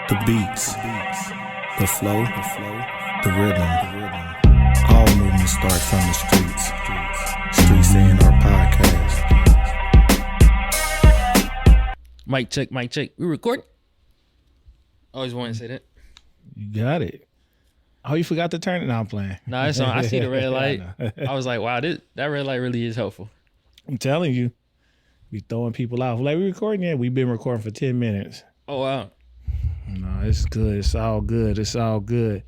The beats, the flow, the rhythm. All movement starts from the streets. Streets A&R Podcast. Mic check, mic check. We record? Always wanted to say that. You got it. Oh, you forgot to turn it. Now I'm playing. Nah, it's on. I see the red light. I was like, wow, that red light really is helpful. I'm telling you, we throwing people off. Like, we recording? Yeah, we've been recording for 10 minutes. Oh, wow. No, it's good. It's all good. It's all good.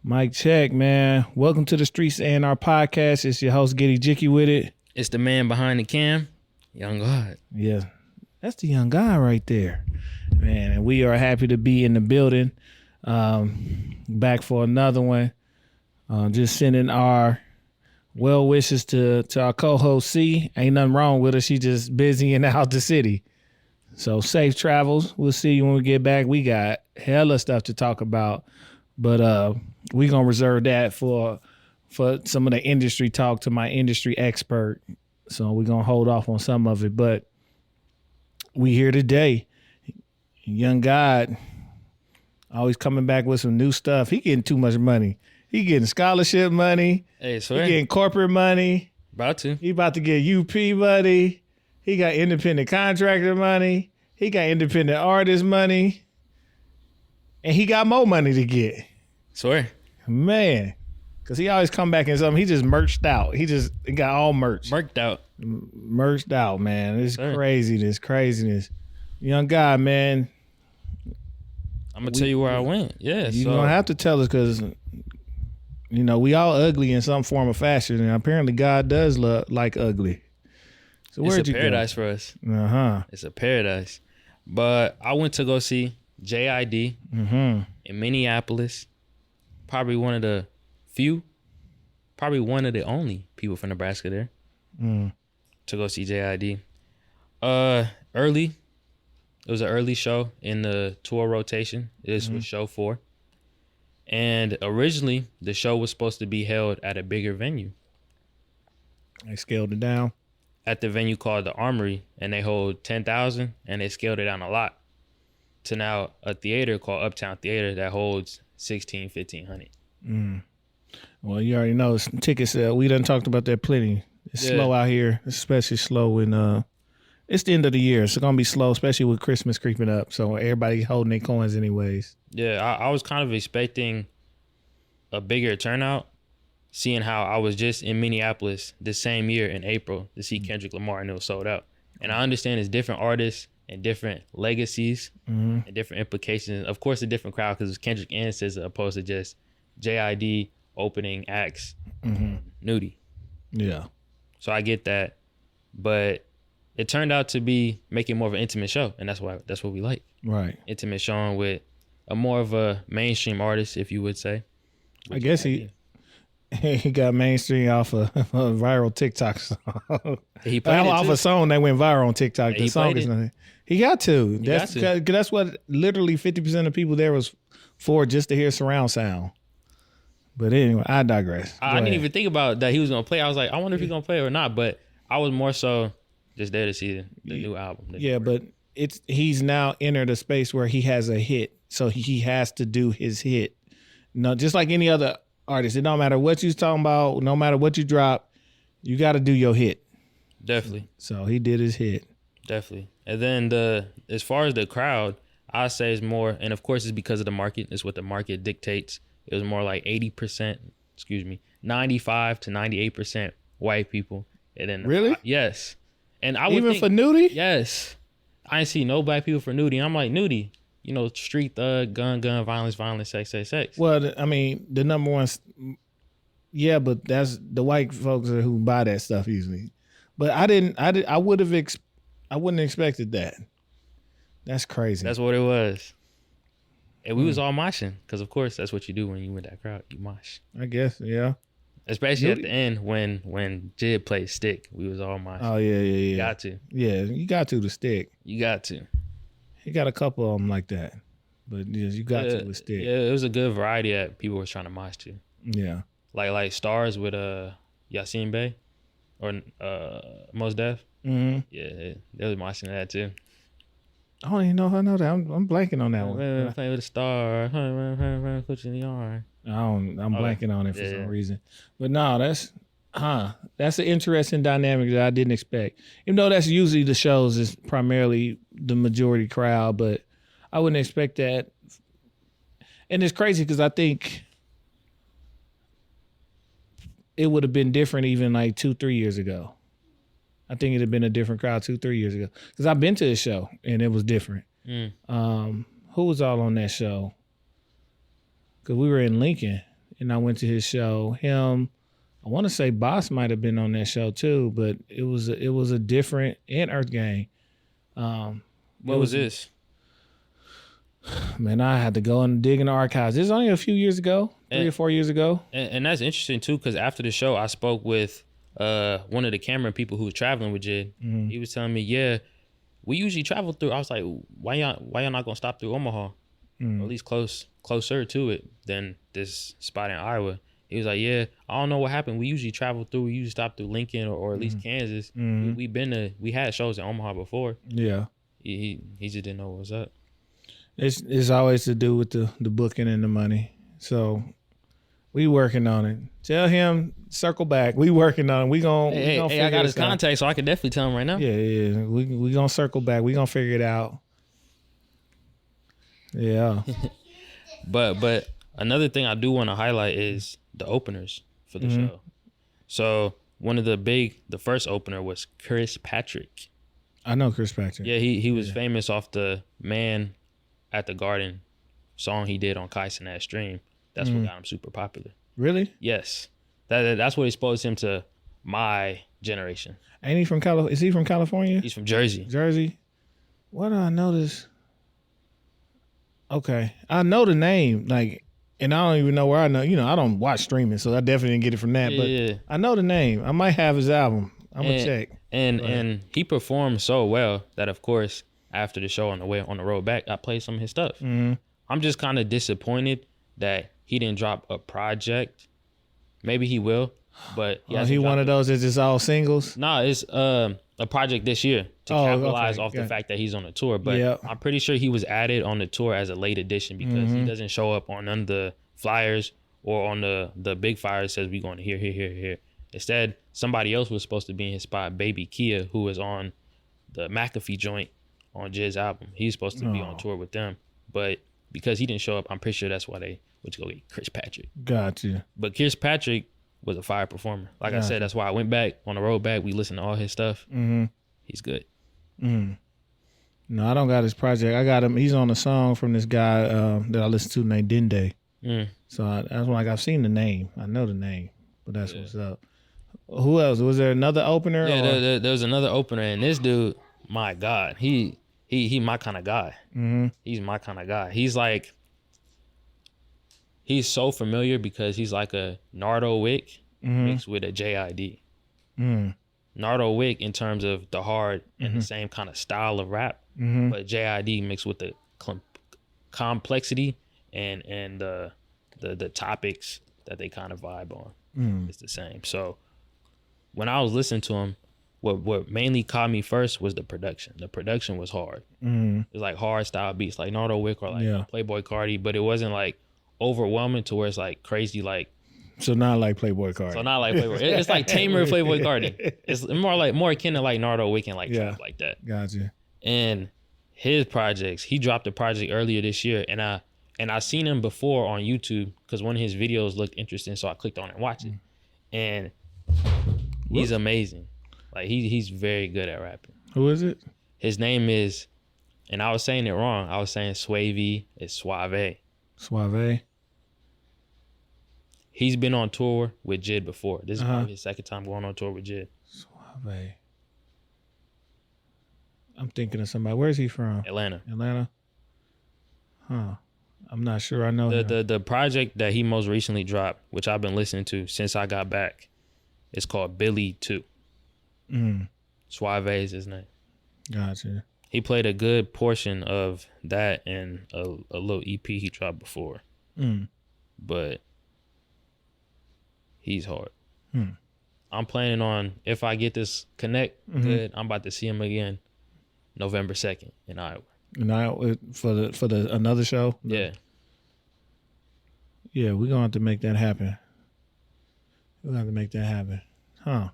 Mic check, man. Welcome to the Streets A&R Podcast. It's your host, getEJIKEwithit. It's the man behind the cam, Young God. Yeah, that's the young guy right there, man. And we are happy to be in the building. Back for another one. Just sending our well wishes to our co-host C. Ain't nothing wrong with her. She just busy and out the city. So safe travels. We'll see you when we get back. We got hella stuff to talk about, but we gonna reserve that for some of the industry talk to my industry expert. So we're gonna hold off on some of it, but we here today. Young God always coming back with some new stuff. He getting too much money. He getting scholarship money. Hey, He getting corporate money. About to. He about to get UP money. He got independent contractor money. He got independent artist money. And he got more money to get. Swear. Man. Because he always come back in something. He just merched out. He got all merch. Merked out. Merched out, man. It's craziness. Young guy, man. I'm going to tell you where I went. Yeah. You're going to have to tell us because, you know, we all ugly in some form or fashion. And apparently God does like ugly. So it's a paradise for us. Uh-huh. It's a paradise. But I went to go see J.I.D. in Minneapolis. Probably one of the few, probably one of the only people from Nebraska there to go see J.I.D. Early. It was an early show in the tour rotation. This was show 4. And originally, the show was supposed to be held at a bigger venue. They scaled it down. At the venue called the Armory, and they hold 10,000, and they scaled it down a lot to now a theater called Uptown Theater that holds 1,500. Well, you already know tickets. We done talked about that plenty. It's slow out here, especially slow in. It's the end of the year. It's gonna be slow, especially with Christmas creeping up. So everybody holding their coins anyways. Yeah, I was kind of expecting a bigger turnout, seeing how I was just in Minneapolis the same year in April to see Kendrick Lamar, and it was sold out. And I understand it's different artists and different legacies and different implications. Of course, a different crowd because it's Kendrick and SZA opposed to just J.I.D. opening acts, Nudie. Yeah. So I get that, but it turned out to be making more of an intimate show, and that's what we like. Right. Intimate showing with a more of a mainstream artist, if you would say. I guess he got mainstream off a viral TikTok song. He played it off too. a song that went viral on TikTok. Yeah, the he song played is it. nothing. He got to. That's what literally 50% of people there was for, just to hear surround sound. But anyway, I digress. I didn't even think about that he was gonna play. I was like, I wonder if he's gonna play or not. But I was more so just there to see the new album. Yeah, but he's now entered a space where he has a hit, so he has to do his hit. No, just like any other artist, it don't matter what you're talking about, no matter what you drop, you got to do your hit. Definitely. So he did his hit. Definitely. And then as far as the crowd, I say it's more, and of course it's because of the market. It's what the market dictates. It was more like 95 to 98% white people. And then Really? Yes. And I would Even think, for Nudie? yes. I didn't see no black people for Nudie. I'm like, Nudie, you know, street thug, gun, violence, sex. Well, I mean, the number one, yeah, but that's the white folks who buy that stuff usually. But I wouldn't expected that. That's crazy. That's what it was. And we was all moshing because, of course, that's what you do when you with that crowd. You mosh. I guess, yeah. Especially at the end when Jid played Stick. We was all moshing. Oh, yeah. You got to. Yeah, you got to the Stick. You got to. He got a couple of them like that. But yes, you got to with Stick. Yeah, it was a good variety that people was trying to mosh to. Yeah. Like Stars with Yasin Bey or Mos Def. Mm-hmm. Yeah, they was moshing to that too. I don't even know how I know that. I'm blanking on that one. Play with a star. Coach in the yard. I'm blanking on it for some reason. But no, that's an interesting dynamic that I didn't expect. Even though that's usually the shows is primarily the majority crowd, but I wouldn't expect that. And it's crazy because I think it would have been different even like 2-3 years ago. I think it'd have been a different crowd 2-3 years ago. Because I've been to the show and it was different. Who was all on that show? Because we were in Lincoln and I went to his show. Him, I want to say Boss might have been on that show too, but it was a different, and Earth Gang. What was this? Man, I had to go and dig in the archives. This is only a few years ago, 3 or 4 years ago. And that's interesting too, because after the show, I spoke with one of the camera people who was traveling with J.I.D. Mm-hmm. He was telling me, yeah, we usually travel through. I was like, why y'all not gonna stop through Omaha, or at least closer to it than this spot in Iowa? He was like, yeah, I don't know what happened. We usually travel through. We usually stop through Lincoln or at least Kansas. We had shows in Omaha before. Yeah, he just didn't know what was up. It's always to do with the booking and the money. So we working on it. Tell him circle back. We working on it. We gonna Hey, I got his contact, so I can definitely tell him right now. Yeah. We gonna circle back. We gonna figure it out. Yeah. But another thing I do want to highlight is the openers for the show. So the first opener was Chris Patrick. I know Chris Patrick. Yeah, he was famous off the Man at the Garden song he did on Kyson at Stream. That's what got him super popular. Really? Yes. That's what exposed him to my generation. Ain't he from California? Is he from California? He's from Jersey. Jersey? What do I notice? Okay. I know the name, like, and I don't even know where I know. I don't watch streaming, so I definitely didn't get it from that. Yeah. But I know the name. I might have his album. I'm going to check. And he performed so well that, of course, after the show on the road back, I played some of his stuff. I'm just kind of disappointed that he didn't drop a project. Maybe he will, but he one of those that's just all singles? Nah, it's a project this year to capitalize off the fact that he's on the tour. But I'm pretty sure he was added on the tour as a late addition because he doesn't show up on none of the flyers or on the big flyer that says we're going to here. Instead, somebody else was supposed to be in his spot, Baby Kia, who was on the McAfee joint on Jiz's album. He's supposed to be on tour with them. But because he didn't show up, I'm pretty sure that's why they went to go get Chris Patrick. Gotcha. But Chris Patrick was a fire performer. Like I said, that's why I went back on the road back. We listened to all his stuff. He's good. No, I don't got his project. I got him. He's on a song from this guy that I listen to named Dende. So that's like I've seen the name. I know the name, but that's what's up. Who else? Was there another opener? Yeah, there was another opener, and this dude, my God, he my kind of guy. He's my kind of guy. He's so familiar because he's like a Nardo Wick mixed with a J.I.D. Nardo Wick in terms of the hard and the same kind of style of rap, but J.I.D. mixed with the complexity and the topics that they kind of vibe on. It's the same. So when I was listening to him, what mainly caught me first was the production. The production was hard. It was like hard style beats like Nardo Wick or like Playboy Cardi, but it wasn't like overwhelming to where it's like crazy like. So not like Playboy Cardi. So not like Playboy. It's like tamer Playboy Cardi. It's more akin to like Nardo Wick and like trap like that. Gotcha. And his projects, he dropped a project earlier this year, and I seen him before on YouTube because one of his videos looked interesting, so I clicked on it and watched it. And he's amazing. Like he's very good at rapping. Who is it? His name is, and I was saying it wrong. I was saying Suave. It's Suave. Suave. He's been on tour with J.I.D before. This is probably his second time going on tour with J.I.D. Suave. I'm thinking of somebody. Where's he from? Atlanta. Huh. I'm not sure I know him. The project that he most recently dropped, which I've been listening to since I got back, is called Billy 2. Suave is his name. Gotcha. He played a good portion of that and a little EP he dropped before. But he's hard. I'm planning on, if I get this connect good, I'm about to see him again November 2nd in Iowa. Now for the another show. Yeah. Yeah, we're gonna have to make that happen. Huh?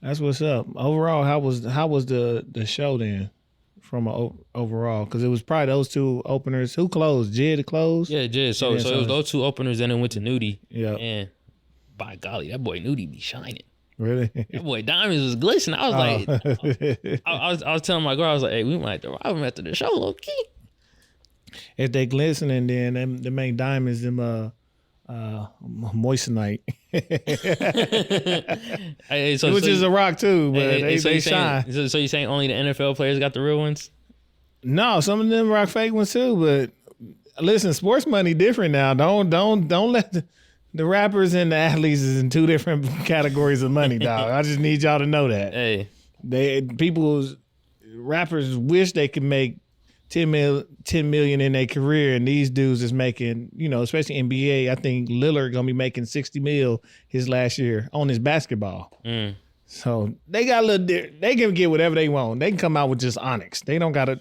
That's what's up. Overall, how was the show then? From overall, because it was probably those two openers. Who closed? J.I.D closed. Yeah, J.I.D. So it was those two openers, then it went to Nudie. Yeah. And by golly, that boy Nudie be shining. Really? That boy Diamonds was glistening. I was like, I was telling my girl, I was like, hey, we might have to rob him after the show, low key. If they glistening, then they make diamonds them moissanite. Hey, which is a rock too, but they shine. So you saying only the NFL players got the real ones? No, some of them rock fake ones too. But listen, sports money different now. Don't let the rappers and the athletes is in two different categories of money, dog. I just need y'all to know that. Hey, rappers wish they could make 10 million in their career, and these dudes is making, especially NBA. I think Lillard gonna be making 60 mil his last year on his basketball. So they got a little. They can get whatever they want. They can come out with just onyx. They don't gotta.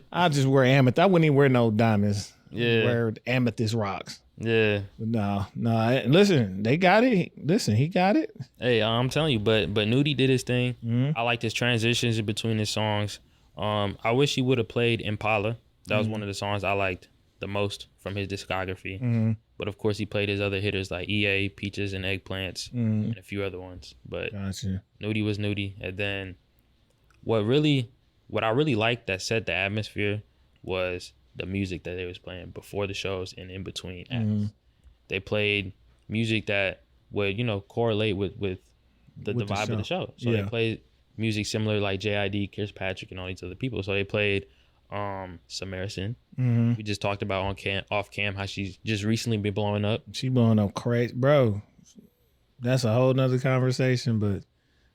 I just wear amethyst. I wouldn't even wear no diamonds. Yeah, wear amethyst rocks. Yeah. No. Listen, they got it. Listen, he got it. Hey, I'm telling you, but Nudie did his thing. I liked his transitions in between his songs. I wish he would have played Impala. That was one of the songs I liked the most from his discography. But of course, he played his other hitters like EA, Peaches and Eggplants, and a few other ones. But gotcha. Nudie was Nudie. And then what I really liked that set the atmosphere was the music that they was playing before the shows and in between acts. They played music that would, correlate with the vibe of the show. So they played music similar like J.I.D, Chris Patrick, and all these other people. So they played Samarison. We just talked about off cam how she's just recently been blowing up. She blowing up crazy, bro. That's a whole nother conversation. But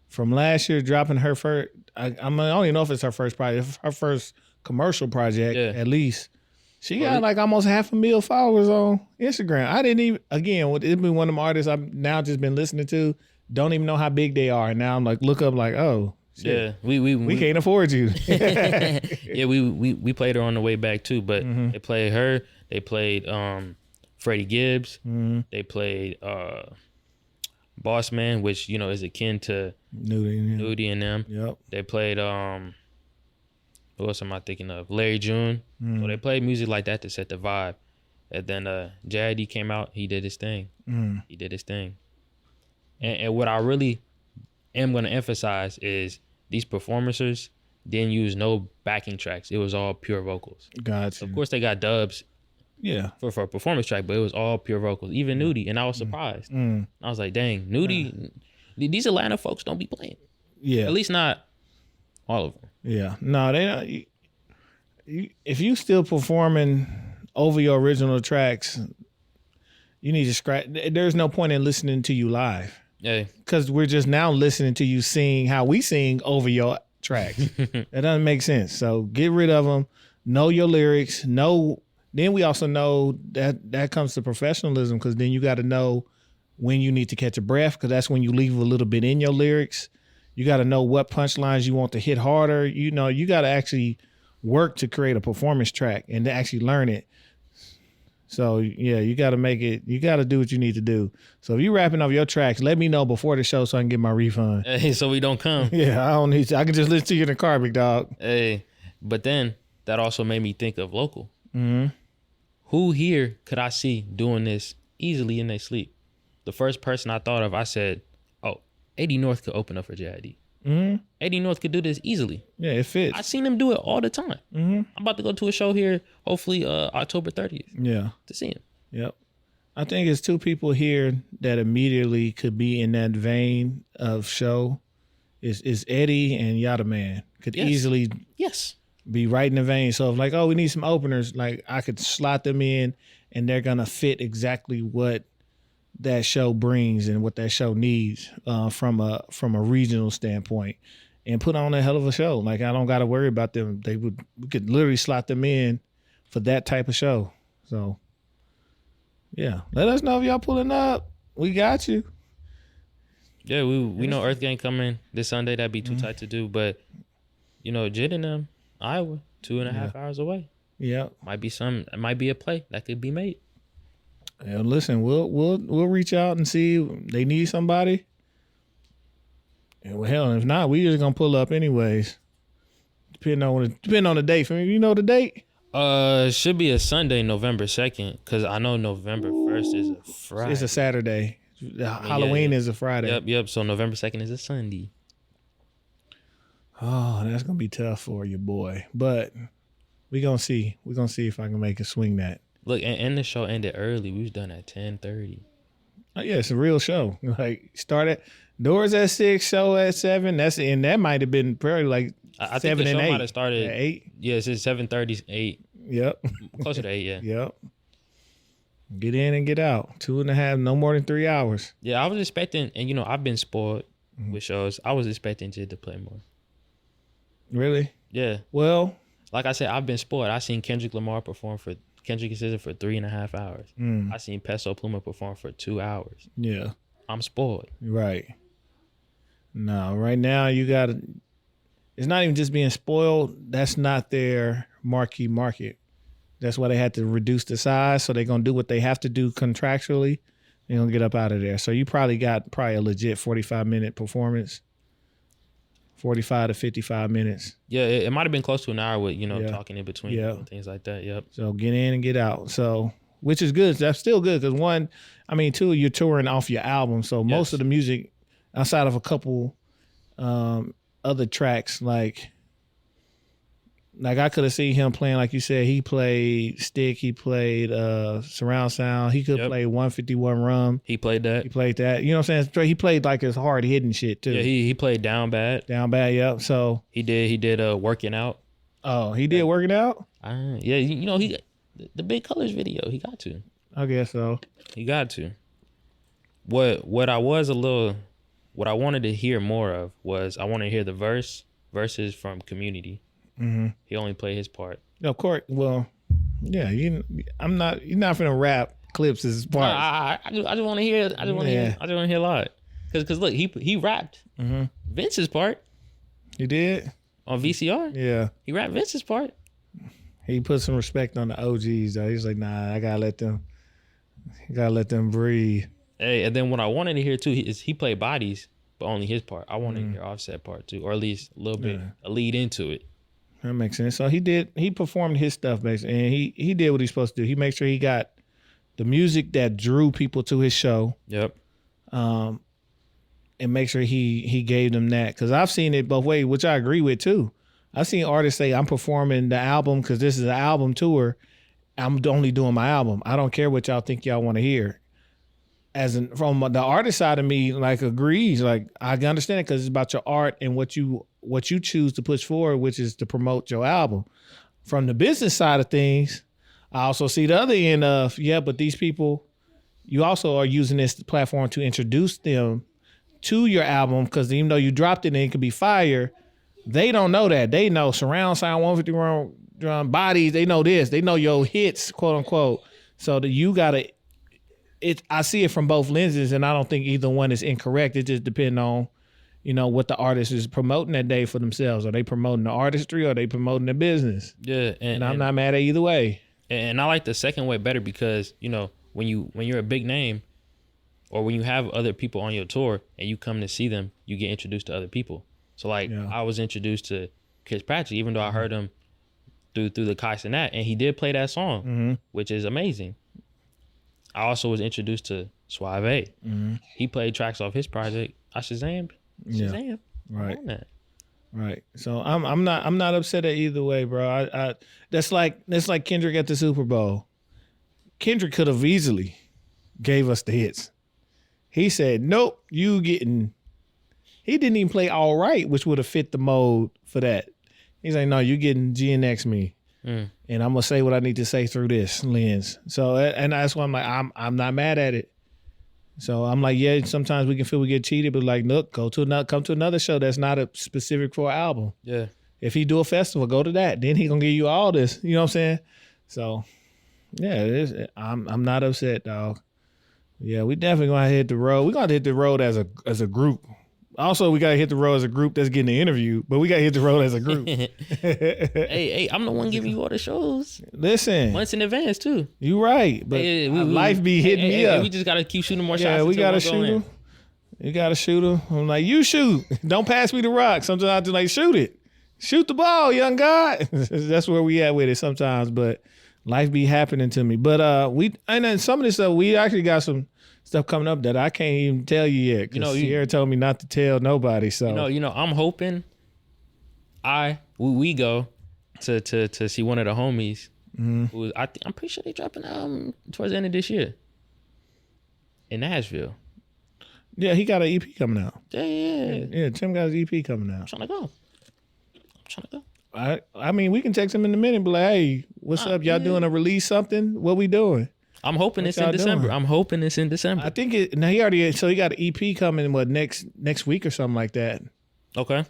from last year dropping her first, I don't even know if it's her first project, her first commercial project at least. She got like almost 500,000 followers on Instagram. I didn't even, again, it's been one of them artists I've now just been listening to. Don't even know how big they are. And now I'm like, look up like, oh, shit. Yeah, we can't afford you. Yeah, we played her on the way back too, but they played her. They played Freddie Gibbs. They played Boss Man, which is akin to Nudie and them. Yep. They played who else am I thinking of? Larry June. So they played music like that to set the vibe. And then J.I.D came out. He did his thing. He did his thing. And what I really am going to emphasize is these performers didn't use no backing tracks. It was all pure vocals. Gotcha. Of course, they got dubs for a performance track, but it was all pure vocals. Even Nudie, and I was surprised. I was like, dang, Nudie, these Atlanta folks don't be playing. Yeah. At least not all of them. Yeah. No, they don't. If you still performing over your original tracks, you need to scratch. There's no point in listening to you live. Yeah. Because we're just now listening to you sing how we sing over your tracks. That doesn't make sense. So get rid of them. Know your lyrics. Then we also know that comes to professionalism, because then you got to know when you need to catch a breath, because that's when you leave a little bit in your lyrics. You got to know what punchlines you want to hit harder. You got to actually work to create a performance track and to actually learn it. So yeah, you got to make it. You got to do what you need to do. So if you rapping off your tracks, let me know before the show so I can get my refund. Hey, so we don't come. Yeah, I don't need to. I can just listen to you in the car, big dog. Hey, but then that also made me think of local. Who here could I see doing this easily in their sleep? The first person I thought of, I said, oh, 80 North could open up for J.I.D. 80 North could do this easily. Yeah, it fits. I seen him do it all the time. I'm about to go to a show here, hopefully October 30th. Yeah. To see him. Yep. I think it's two people here that immediately could be in that vein of show. Is Eddie and Yada Man. Could easily be right in the vein. So if like, oh, we need some openers, like I could slot them in and they're gonna fit exactly what that show brings and what that show needs from a regional standpoint, and put on a hell of a show. Like I don't got to worry about them. We could literally slot them in for that type of show. So yeah, let us know if y'all pulling up. We got you. Yeah, we know Earth Gang coming this Sunday. That'd be too tight to do, but Jid and them, Iowa. 2.5 hours away. Yeah. It might be a play that could be made. And listen, we'll reach out and see if they need somebody. And well, hell, if not, we just gonna pull up anyways. Depending on the date. For me, you know the date? Should be a Sunday, November 2nd, because I know November 1st is a Friday. It's a Saturday. Halloween is a Friday. Yep. So November 2nd is a Sunday. Oh, that's gonna be tough for you, boy. But we gonna see. We're gonna see if I can make it swing that. Look, and the show ended early. We was done at 10:30. Oh, yeah, it's a real show. Like started doors at 6, show at 7. That might have been probably like I 7 think the and show 8. might have started At 8. Yes, it's 7:30, 8. Yep. Closer to 8, yeah. Yep. Get in and get out. 2.5, no more than 3 hours. Yeah, I was expecting, and I've been spoiled with shows. I was expecting J to play more. Really? Yeah. Well, like I said, I've been spoiled. I seen Kendrick Lamar perform for Kendrick Lamar for 3.5 hours. I seen Peso Pluma perform for 2 hours. Yeah. I'm spoiled. Right. No, right now you got to. It's not even just being spoiled. That's not their marquee market. That's why they had to reduce the size. So they're going to do what they have to do contractually. They're going to get up out of there. So you probably got a legit 45-minute performance. 45 to 55 minutes. Yeah, it might have been close to an hour with, talking in between and things like that. Yep. So get in and get out. So, which is good. That's still good because 2, you're touring off your album. So most of the music, outside of a couple other tracks, like I could have seen him playing, like you said, he played stick, he played surround sound, he could play 151 rum. He played that. You know what I'm saying? He played like his hard hitting shit too. Yeah, he played down bad. Yep. So he did working out. Oh, he did working out? Yeah, he the Big Colors video, he got to. I guess so. He got to. What I wanted to hear more of was I want to hear the verses from Community. Mm-hmm. He only played his part. Of course. Well, yeah. You're not gonna rap clips as part. I just want to hear. I just want to hear a lot. Because look, he rapped Vince's part. He did on VCR. Yeah. He rapped Vince's part. He put some respect on the OGs though. He's like, nah, I gotta let them breathe. Hey, and then what I wanted to hear too is he played Bodies, but only his part. I wanted to hear Offset part too, or at least a little bit a lead into it. That makes sense. So he performed his stuff basically, and he did what he's supposed to do. He made sure he got the music that drew people to his show. Yep. And make sure he gave them that. Because I've seen it both ways, which I agree with too. I've seen artists say, I'm performing the album because this is an album tour. I'm only doing my album. I don't care what y'all think y'all want to hear. From the artist side of me, like agrees. Like I understand it because it's about your art and what you choose to push forward, which is to promote your album. From the business side of things, I also see the other end of, but these people, you also are using this platform to introduce them to your album because even though you dropped it and it could be fire, they don't know that. They know surround sound, 151 drum, Bodies. They know this. They know your hits, quote unquote. So that you gotta. I see it from both lenses, and I don't think either one is incorrect. It just depends on, what the artist is promoting that day for themselves. Are they promoting the artistry or are they promoting the business? Yeah, and I'm not mad at either way. And I like the second way better because when you're a big name, or when you have other people on your tour and you come to see them, you get introduced to other people. So I was introduced to Chris Pratchett, even though I heard him through the Kais and that, and he did play that song, which is amazing. I also was introduced to Suave. Mm-hmm. He played tracks off his project. I Shazam. Right. So I'm not upset at either way, bro. That's like Kendrick at the Super Bowl. Kendrick could have easily gave us the hits. He said, "Nope, you getting." He didn't even play All Right, which would have fit the mode for that. He's like, "No, you getting GNX me." And I'm gonna say what I need to say through this lens. So, and that's why I'm like, I'm not mad at it. So I'm like, yeah, sometimes we can feel we get cheated, but like, look, come to another show that's not a specific for an album. Yeah. If he do a festival, go to that. Then he gonna give you all this. You know what I'm saying? So, yeah, I'm not upset, dog. Yeah, we definitely gonna hit the road. We're gonna hit the road as a group. Also, we got to hit the road as a group that's getting the interview, but we got to hit the road as a group. hey, I'm the one giving you all the shows. Listen. Months in advance, too. You right, but life be hitting me up. We just got to keep shooting more shots. Yeah, we got to shoot him. You got to shoot him. I'm like, you shoot. Don't pass me the rock. Sometimes I just like, shoot it. Shoot the ball, young guy. That's where we at with it sometimes, but life be happening to me. But and then some of this stuff, we actually got some stuff coming up that I can't even tell you yet. Because Sierra told me not to tell nobody. So I'm hoping we go to see one of the homies. Mm-hmm. Who I'm pretty sure they dropping towards the end of this year in Nashville. Yeah, he got an EP coming out. Yeah. Tim got his EP coming out. I'm trying to go. I mean, we can text him in a minute and be like, hey, what's up? Y'all doing a release something? What we doing? I'm hoping it's in December. I think he got an EP coming, next week or something like that. Okay.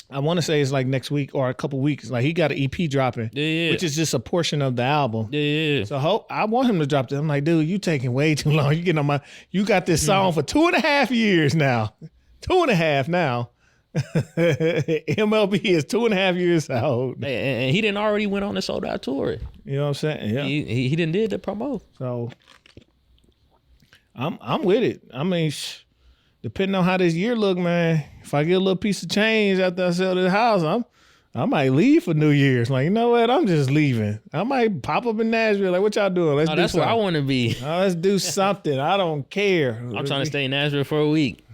I want to say it's like next week or a couple weeks. Like he got an EP dropping, which is just a portion of the album. Yeah. So I want him to drop that. I'm like, dude, you taking way too long. You got this song for 2.5 years now. 2.5 now. MLB is 2.5 years old. And he didn't already went on a sold out tour. You know what I'm saying? Yeah. He didn't did the promo. So I'm with it. I mean, depending on how this year look, man, if I get a little piece of change after I sell this house, I might leave for New Year's. Like, you know what? I'm just leaving. I might pop up in Nashville. Like, what y'all doing? Let's do that's something. Where I want to be. Let's do something. I don't care. I'm trying to stay in Nashville for a week.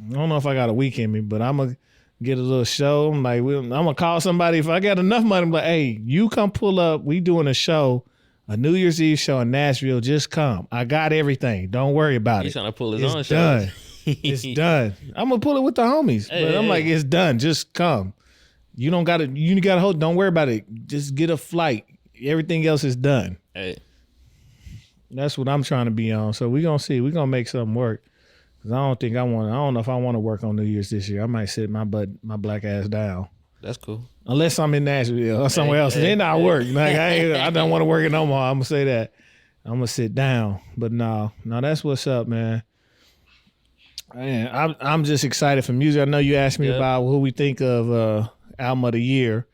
I don't know if I got a week in me, but I'm going to get a little show. I'm going to call somebody. If I got enough money, I'm like, hey, you come pull up. We doing a show, a New Year's Eve show in Nashville. Just come. I got everything. Don't worry about it. He's trying to pull his own show. Done. It's done. I'm going to pull it with the homies. But I'm like, it's done. Just come. You got to hold. Don't worry about it. Just get a flight. Everything else is done. Hey. That's what I'm trying to be on. So we're going to see. We're going to make something work. Cause I don't know if I want to work on New Year's this year. I might sit my black ass down. That's cool. Unless I'm in Nashville or somewhere else. Then I'll work. Like I don't want to work it no more. I'm gonna say that. I'm gonna sit down. But no, that's what's up, man. Man, I'm just excited for music. I know you asked me about who we think of album of the year.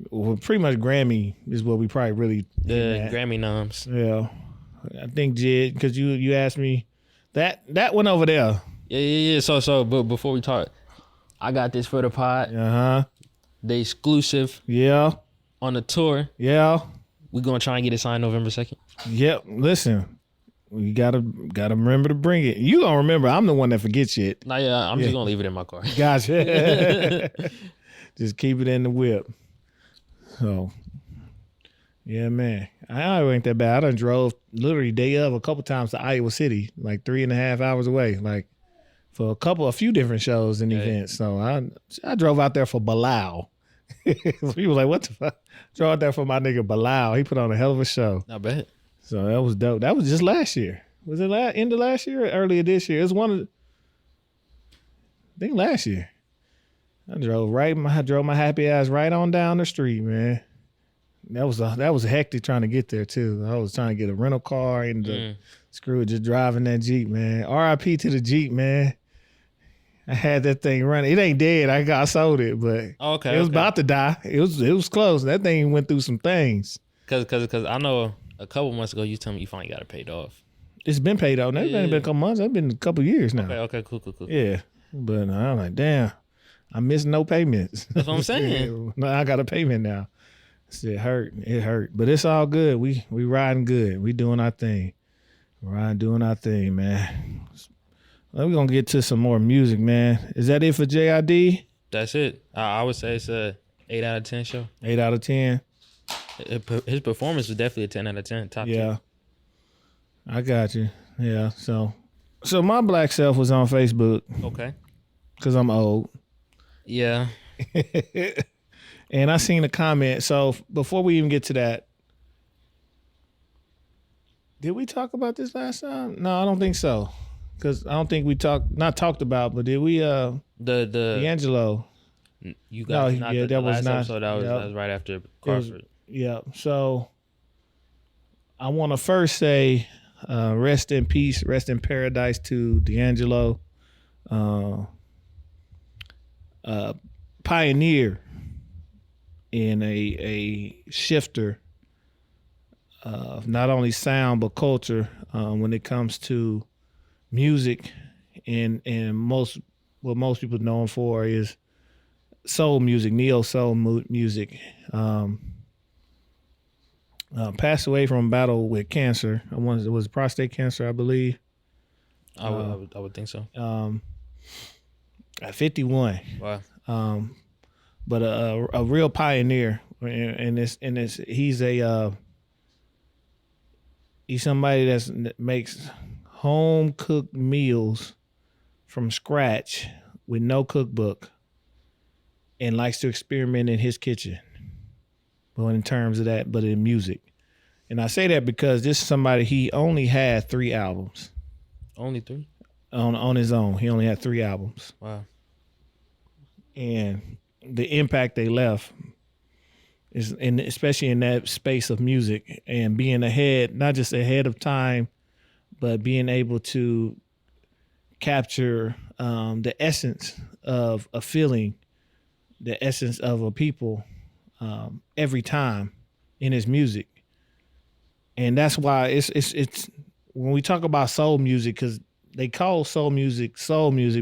Well, pretty much Grammy is what we probably really Grammy noms. Yeah, I think J.I.D, because you asked me. That one over there. Yeah. So, but before we talk, I got this for the pod. The exclusive. Yeah. On the tour. Yeah. We gonna try and get it signed November 2nd. Yep. Listen, we gotta remember to bring it. You gonna remember? I'm the one that forgets shit. Nah, yeah. I'm just gonna leave it in my car. Gotcha. Just keep it in the whip. So. Yeah, man. I ain't that bad. I done drove literally day of a couple times to Iowa City, like 3.5 hours away, like for a few different shows and events. So I drove out there for Bilal. People like, what the fuck? Drove out there for my nigga Bilal. He put on a hell of a show. I bet. So that was dope. That was just last year. Was it end of last year or earlier this year? It was I think last year. I drove my happy ass right on down the street, man. That was hectic trying to get there too. I was trying to get a rental car and screw it, just driving that Jeep, man. RIP to the Jeep, man. I had that thing running. It ain't dead. I sold it, but it was about to die. It was close. That thing went through some things. Cause I know a couple months ago you told me you finally got it paid off. It's been paid off. That's been a couple months. That's been a couple years now. Okay, cool. Yeah, but I'm like, damn, I missed no payments. That's what I'm saying. No, I got a payment now. It hurt, but it's all good. We riding good. We doing our thing. Doing our thing, man. We're gonna get to some more music, man. Is that it for J.I.D? That's it. I would say it's a 8 out of 10 show. 8 out of 10. His performance was definitely a 10 out of 10. Top 10. I got you. Yeah. So my black self was on Facebook. Okay. Because I'm old. Yeah. And I seen a comment. So before we even get to that, did we talk about this last time? No, I don't think so. Because I don't think we talked about, but did we? The D'Angelo. You got that was not. Episode, that was right after Crawford. Yeah. So I want to first say, rest in peace, rest in paradise to D'Angelo. pioneer and a shifter of not only sound but culture when it comes to music, and what most people know him for is soul music, neo soul music. Passed away from a battle with cancer. It was prostate cancer, I believe. I would think so. At 51. Wow. But a real pioneer, and he's somebody that makes home cooked meals from scratch with no cookbook, and likes to experiment in his kitchen. But in terms of that, but in music. And I say that because this is somebody, he only had 3 albums. Only 3? On his own. He only had 3 albums. Wow. And the impact they left is, especially in that space of music, and being ahead, not just ahead of time, but being able to capture the essence of a feeling, the essence of a people every time in his music. And that's why it's when we talk about soul music, because they call soul music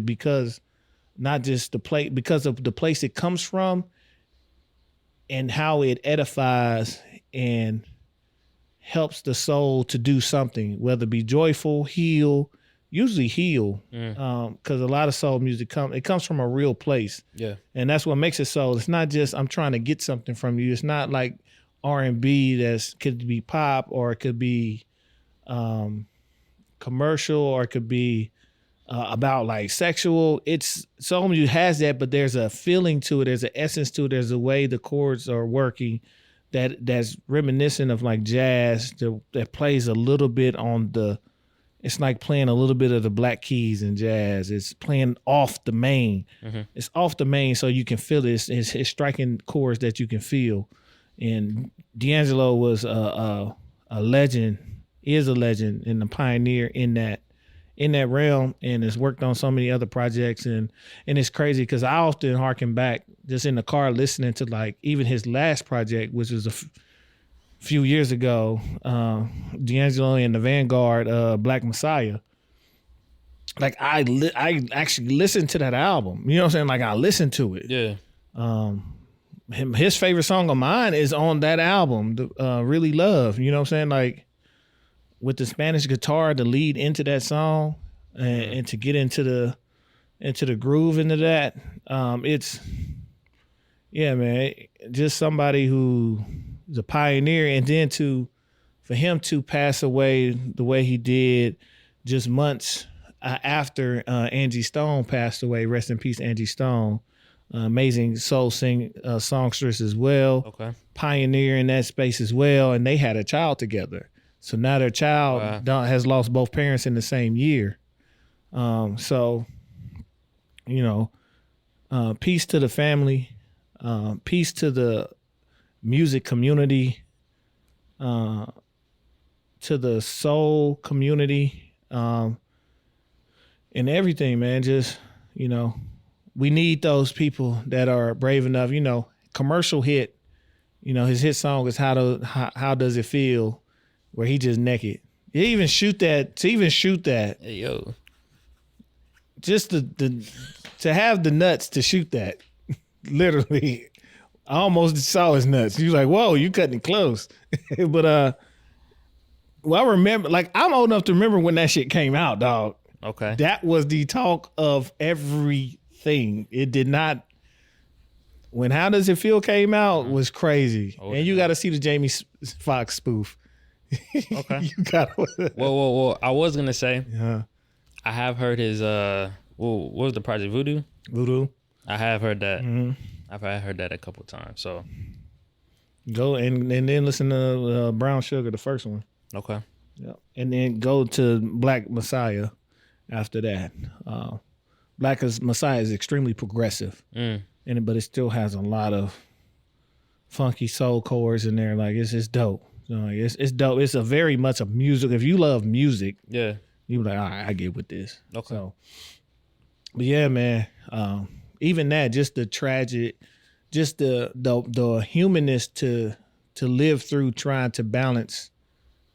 because not just because of the place it comes from and how it edifies and helps the soul to do something, whether it be joyful, usually heal, because a lot of soul music comes from a real place. Yeah. And that's what makes it soul. It's not just I'm trying to get something from you. It's not like R&B could be pop, or it could be commercial, or it could be about like sexual. It's soul music has that, but there's a feeling to it. There's an essence to it. There's a way the chords are working that's reminiscent of like jazz that plays a little bit on the. It's like playing a little bit of the Black Keys in jazz. It's playing off the main. Mm-hmm. It's off the main, so you can feel it. It's striking chords that you can feel. And D'Angelo was a legend, is a legend, and a pioneer in that realm, and has worked on so many other projects. And it's crazy because I often harken back just in the car listening to like even his last project, which was a few years ago, D'Angelo and the Vanguard, Black Messiah. Like I actually listened to that album. You know what I'm saying? Like I listened to it. Yeah. His favorite song of mine is on that album, Really Love. You know what I'm saying? Like with the Spanish guitar to lead into that song and to get into the groove into that. It's man, just somebody who is a pioneer, and then for him to pass away the way he did just months after Angie Stone passed away. Rest in peace, Angie Stone. Amazing soul songstress as well. Okay. Pioneer in that space as well. And they had a child together. So now their child has lost both parents in the same year. So, peace to the family, peace to the music community, to the soul community, and everything, man. Just, we need those people that are brave enough. Commercial hit. His hit song is How Does It Feel, where he just naked. To even shoot that. Hey, yo. Just to have the nuts to shoot that. Literally, I almost saw his nuts. He was like, "Whoa, you cutting it close." But I remember, like, I'm old enough to remember when that shit came out, dog. Okay, that was the talk of everything. It did not. When How Does It Feel came out was crazy, and you got to see the Jamie Foxx spoof. Okay, you got. Whoa! I was gonna say, I have heard his. What was the project? Voodoo. I have heard that. Mm-hmm. I've heard that a couple times. So go and then listen to Brown Sugar, the first one. Okay. Yeah, and then go to Black Messiah after that. Black Messiah is extremely progressive, but it still has a lot of funky soul chords in there. Like it's dope. It's dope. It's a very much a music. If you love music, you're like, all right, I get with this. Okay. So, but yeah, man, even that, just the tragic, just the humanness to live through trying to balance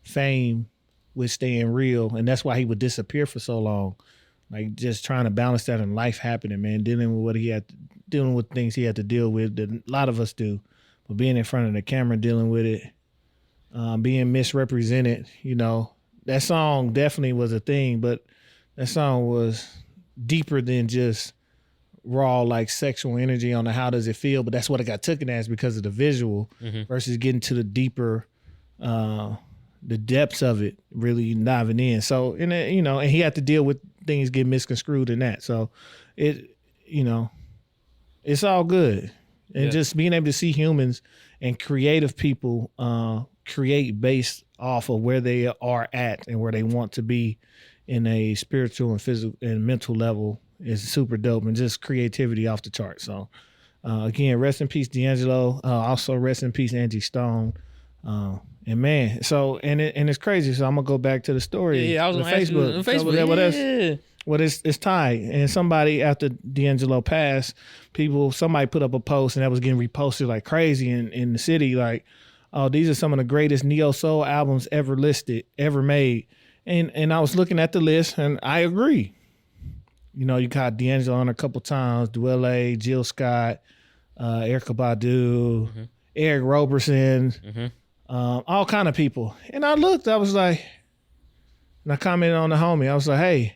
fame with staying real. And that's why he would disappear for so long. Like just trying to balance that in life happening, man, dealing with things he had to deal with that a lot of us do. But being in front of the camera, dealing with it, being misrepresented, you know, that song definitely was a thing, but that song was deeper than just raw like sexual energy on the how does it feel, but that's what it got taken as because of the visual versus getting to the deeper the depths of it, really diving in. So, and you know, and he had to deal with things get misconstrued in that. So it, you know, it's all good. And just being able to see humans and creative people create based off of where they are at and where they want to be in a spiritual and physical and mental level is super dope, and just creativity off the chart. So again, rest in peace, D'Angelo. Also rest in peace, Angie Stone. And man, so and it's crazy. So I'm gonna go back to the story. Yeah, I was on Facebook. Facebook. Well, it's tied. And somebody after D'Angelo passed, somebody put up a post and that was getting reposted like crazy in the city. Like, oh, these are some of the greatest neo soul albums ever made. And I was looking at the list and I agree. You know, you got D'Angelo on a couple times, WRK, Jill Scott, Erykah Badu, Eric Roberson, all kind of people. And I looked, I was like, and I commented on the homie. I was like, hey,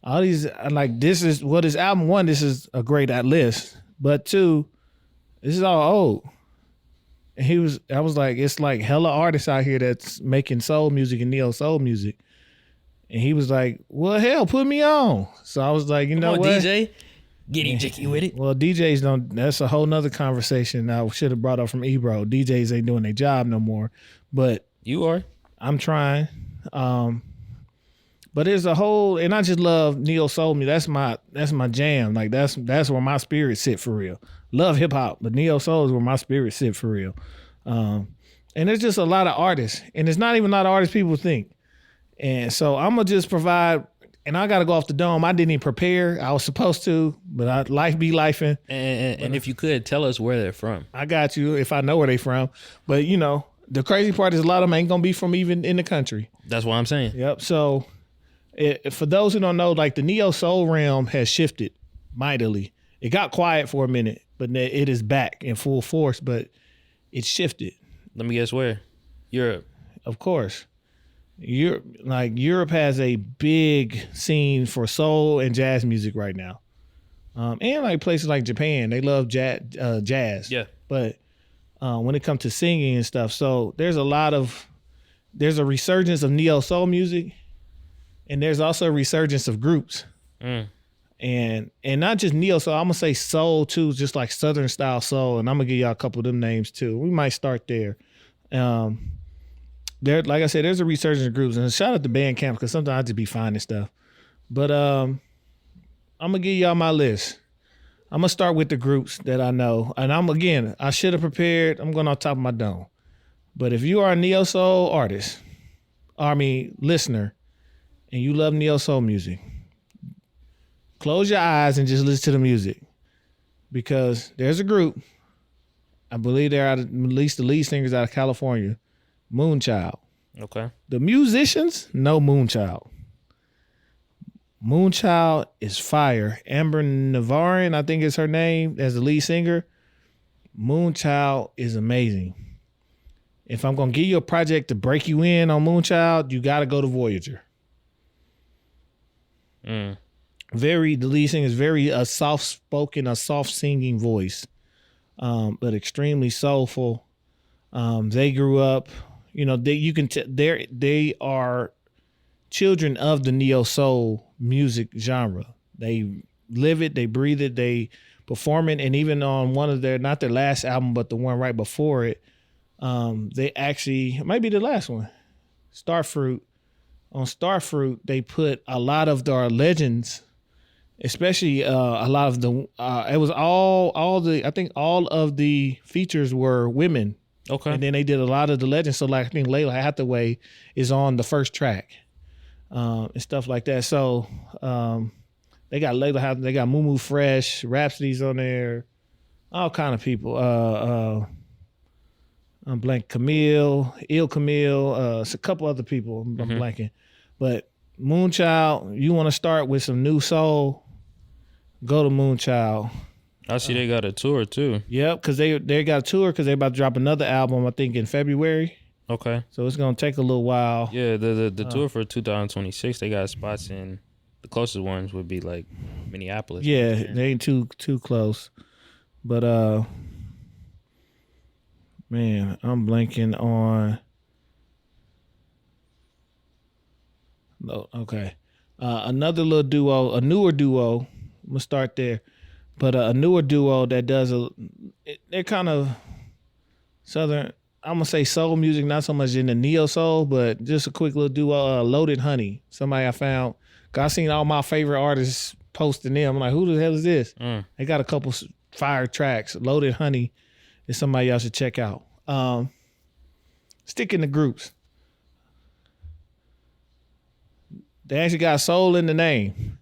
all these, like, this is what is album one, this is a great list. But two, this is all old. And I was like, it's like hella artists out here that's making soul music and neo soul music. And he was like, well, hell, put me on. So I was like, you know what? DJ, getEJIKEwithit. Well, DJs don't, that's a whole nother conversation I should have brought up from Ebro. DJs ain't doing their job no more. But you are. I'm trying. But there's a whole, and I just love neo soul music. That's my jam. Like that's where my spirit sit for real. Love hip hop, but neo soul is where my spirit sit for real. And there's just a lot of artists, and it's not even a lot of artists people think. And so I'm gonna just provide, and I gotta go off the dome. I didn't even prepare. I was supposed to, but life be lifing. And if you could tell us where they're from. I got you if I know where they from. But you know, the crazy part is a lot of them ain't gonna be from even in the country. That's what I'm saying. Yep. So for those who don't know, like the neo soul realm has shifted mightily. It got quiet for a minute, but it is back in full force. But it shifted. Let me guess where. Europe. Of course. Europe has a big scene for soul and jazz music right now, and like places like Japan, they love jazz. Yeah. But when it comes to singing and stuff, so there's a resurgence of neo soul music, and there's also a resurgence of groups, and not just neo soul. I'm gonna say soul too, just like Southern style soul, and I'm gonna give y'all a couple of them names too. We might start there. There, like I said, there's a resurgence of groups, and shout out to Bandcamp because sometimes I just be finding stuff. But I'm gonna give y'all my list. I'm gonna start with the groups that I know, and I should have prepared. I'm going on top of my dome. But if you are a neo soul listener, and you love neo soul music, close your eyes and just listen to the music, because there's a group. I believe they're at least the lead singers out of California. Moonchild. Okay. The musicians know Moonchild. Moonchild is fire. Amber Navarin, I think is her name, as the lead singer. Moonchild is amazing. If I'm going to give you a project to break you in on Moonchild, you got to go to Voyager. The lead singer is very soft-spoken, a soft-singing voice, but extremely soulful. They grew up, you know, they are children of the neo soul music genre. They live it, they breathe it, they perform it, and even on one of not their last album, but the one right before it, they actually, it might be the last one, Starfruit. On Starfruit, they put a lot of our legends, especially a lot of the, it was I think all of the features were women. Okay. And then they did a lot of the legends. So like I think Layla Hathaway is on the first track, and stuff like that. So they They got Layla House. They got Moo Fresh, Rhapsody's on there, all kind of people. I'm blank. Camille, it's a couple other people. I'm blanking, but Moonchild. You want to start with some new soul? Go to Moonchild. I see they got a tour too. Yep, because they got a tour because they're about to drop another album, I think, in February. Okay. So it's gonna take a little while. Yeah, the tour for 2026, they got spots in. The closest ones would be like Minneapolis. Yeah, they ain't too close. But man, I'm blanking on. No, okay. Another little duo, a newer duo. I'm gonna start there. But a newer duo that does they're kind of southern. I'm gonna say soul music, not so much in the neo soul, but just a quick little duo. Loaded Honey, somebody I found. I seen all my favorite artists posting them. I'm like, who the hell is this? They got a couple fire tracks. Loaded Honey is somebody y'all should check out. Stick in the groups. They actually got soul in the name.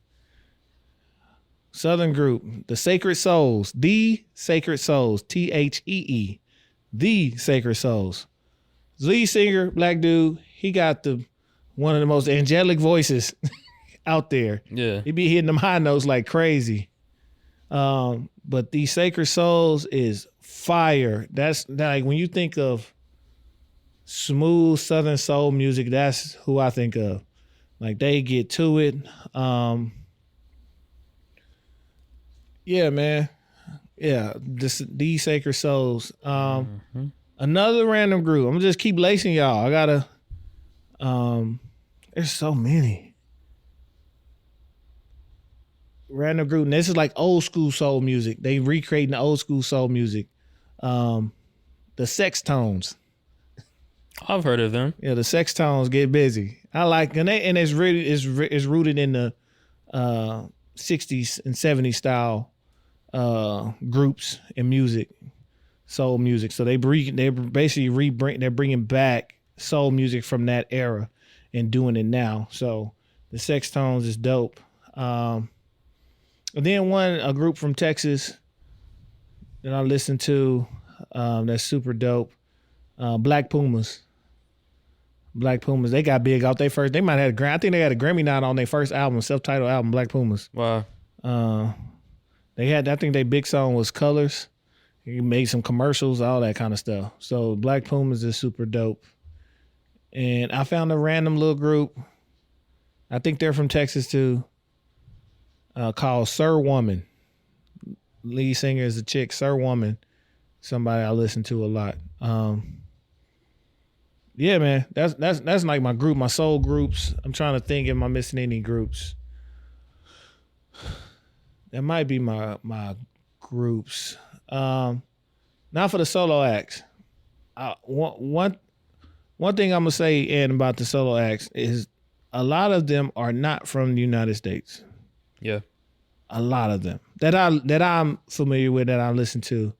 Southern group, the Sacred Souls, the Sacred Souls, THEE, the Sacred Souls. Lead singer, black dude, he got one of the most angelic voices out there. Yeah, he be hitting them high notes like crazy. But the Sacred Souls is fire. That's like when you think of smooth Southern soul music, that's who I think of. Like they get to it. Yeah, man. Yeah, these Sacred Souls. Another random group. I'm gonna just keep lacing y'all. I gotta. There's so many random group. And this is like old school soul music. They recreating the old school soul music. The Sex Tones. I've heard of them. Yeah, the Sex Tones get busy. I like and it's really it's rooted in the 60s and 70s style groups and music, soul music. So they're bringing back soul music from that era and doing it now. So the Sex Tones is dope. And then a group from Texas that I listen to that's super dope. Black Pumas. They got big out their first. They might have I think they had a Grammy nod on their first album, self-titled album, Black Pumas. Wow. I think their big song was Colors. He made some commercials, all that kind of stuff. So Black Pumas is super dope. And I found a random little group. I think they're from Texas too. Called Sir Woman. Lead singer is a chick, Sir Woman. Somebody I listen to a lot. Yeah, man. That's like my group, my soul groups. I'm trying to think, am I missing any groups? That might be my groups. Not for the solo acts. One thing I'm gonna say, Ed, about the solo acts is a lot of them are not from the United States. Yeah, a lot of them that I'm familiar with, that I listen to,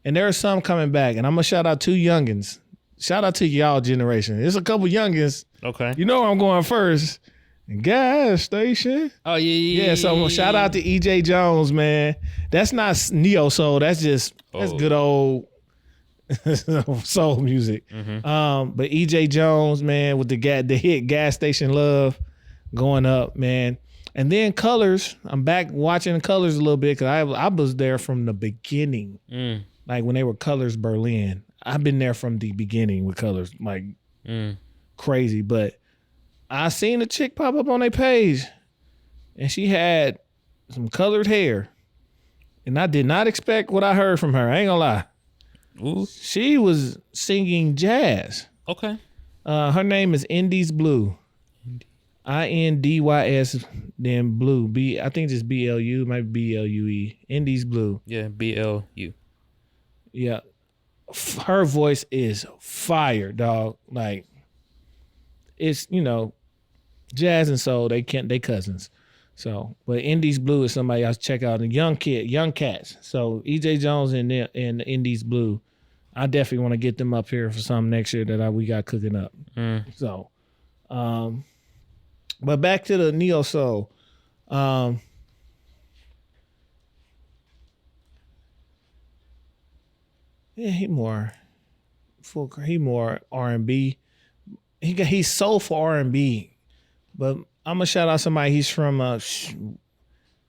and there are some coming back. And I'm gonna shout out two youngins. Shout out to y'all generation. There's a couple youngins. Okay, you know where I'm going first. Gas Station. Oh yeah. So shout out to E.J. Jones, man. That's not neo soul. That's good old soul music. But E.J. Jones, man, with the hit Gas Station Love going up, man. And then Colors. I'm back watching Colors a little bit because I was there from the beginning, like when they were Colors Berlin. I've been there from the beginning with Colors, like crazy, but. I seen a chick pop up on their page, and she had some colored hair, and I did not expect what I heard from her. I ain't gonna lie. Ooh. She was singing jazz. Okay. Her name is Indys Blue. INDYS, then Blue. I think it's BLU, might be BLUE. Indys Blue. Yeah, BLU. Yeah. Her voice is fire, dog. Like, it's, jazz and soul, they cousins. So, but Indys Blue is somebody else check out. And young cats. So E.J. Jones and Indys Blue, I definitely want to get them up here for some next year that we got cooking up. So, but back to the neo soul. Yeah, he more R&B. He's soulful R&B. But I'm gonna shout out somebody. He's from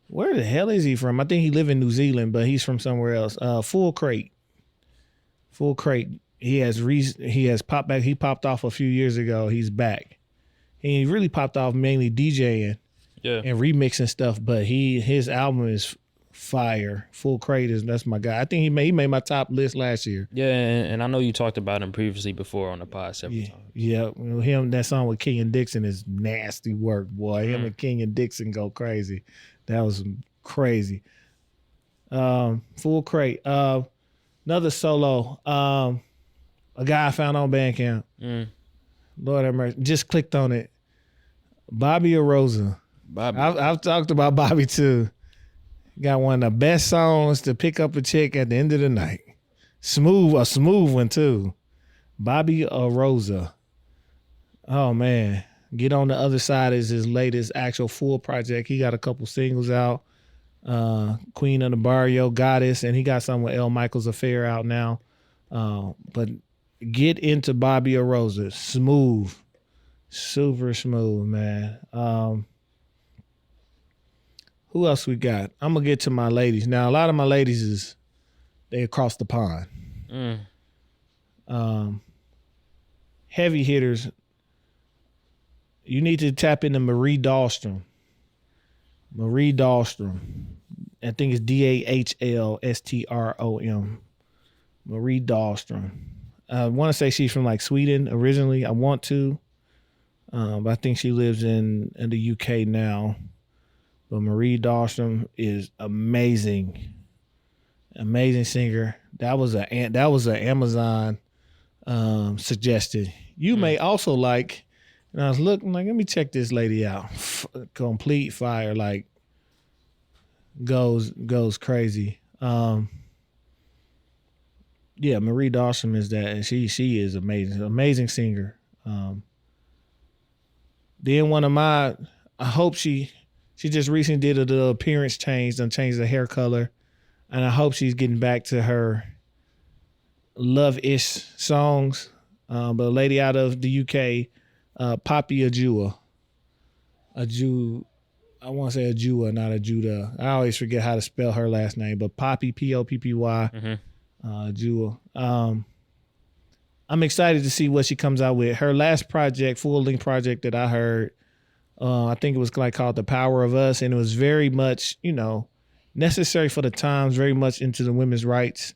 where the hell is he from? I think he live in New Zealand, but he's from somewhere else. Full Crate. He has popped back. He popped off a few years ago. He's back. He really popped off mainly DJing and remixing stuff. But his album is fire. Full Crate that's my guy. I think he made my top list last year. Yeah, and I know you talked about him previously before on the pod several times. Yeah, that song with King and Dixon is nasty work, boy. Him and King and Dixon go crazy. That was crazy. Full Crate. Another solo. A guy I found on Bandcamp. Lord have mercy. Just clicked on it. Bobby Arosa. I've talked about Bobby too. Got one of the best songs to pick up a chick at the end of the night. A smooth one too. Bobby Arosa. Oh man. Get on the Other Side is his latest actual full project. He got a couple singles out. Queen of the Barrio, Goddess, and he got some with L. Michaels Affair out now. But get into Bobby Arosa. Smooth. Super smooth, man. Who else we got? I'm gonna get to my ladies. Now, a lot of my ladies they across the pond. Heavy hitters. You need to tap into Marie Dahlstrom. I think it's DAHLSTROM. Marie Dahlstrom. I want to say she's from like Sweden originally. I want to. But I think she lives in the UK now. But Marie Dahlstrom is amazing. Amazing singer. That was an Amazon suggested. You may also like, and I was looking like, let me check this lady out. Complete fire, like goes crazy. Yeah, Marie Dahlstrom is that, and she is amazing. Amazing singer. Then one of my, I hope she just recently did a little appearance change and changed the hair color. And I hope she's getting back to her love-ish songs. But a lady out of the UK, Poppy Ajua. I want to say Ajua, not Ajuda. I always forget how to spell her last name, but Poppy, Poppy, Ajua. I'm excited to see what she comes out with. Her last project, full-length project that I heard, I think it was like called The Power of Us, and it was very much, necessary for the times, very much into the women's rights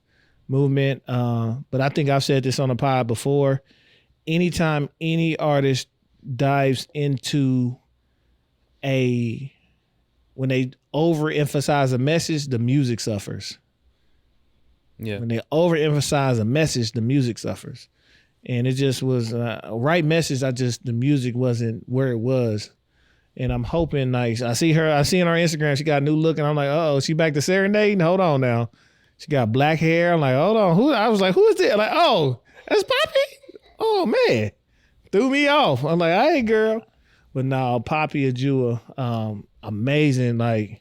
movement. But I think I've said this on the pod before. Anytime any artist dives into when they overemphasize a message, the music suffers. Yeah. When they overemphasize a message, the music suffers. And it just was a right message. The music wasn't where it was. And I'm hoping, like, I see on her Instagram, she got a new look, and I'm like, oh, she back to serenading? Hold on now. She got black hair. I'm like, hold on. I was like, who is it? Like, oh, that's Poppy? Oh, man. Threw me off. I'm like, hey, girl. But no, Poppy Ajua, amazing. Like,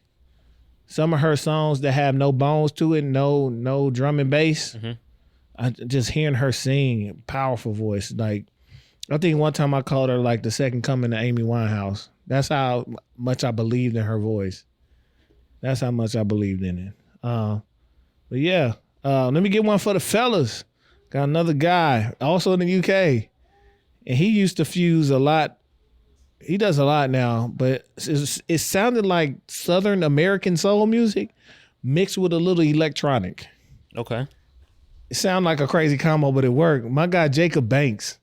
some of her songs that have no bones to it, no drum and bass. I just hearing her sing, powerful voice. Like, I think one time I called her like the second coming of Amy Winehouse. That's how much I believed in her voice. That's how much I believed in it. But yeah, let me get one for the fellas. Got another guy, also in the UK. And he used to fuse a lot. He does a lot now, but it sounded like Southern American soul music mixed with a little electronic. Okay. It sounded like a crazy combo, but it worked. My guy, Jacob Banks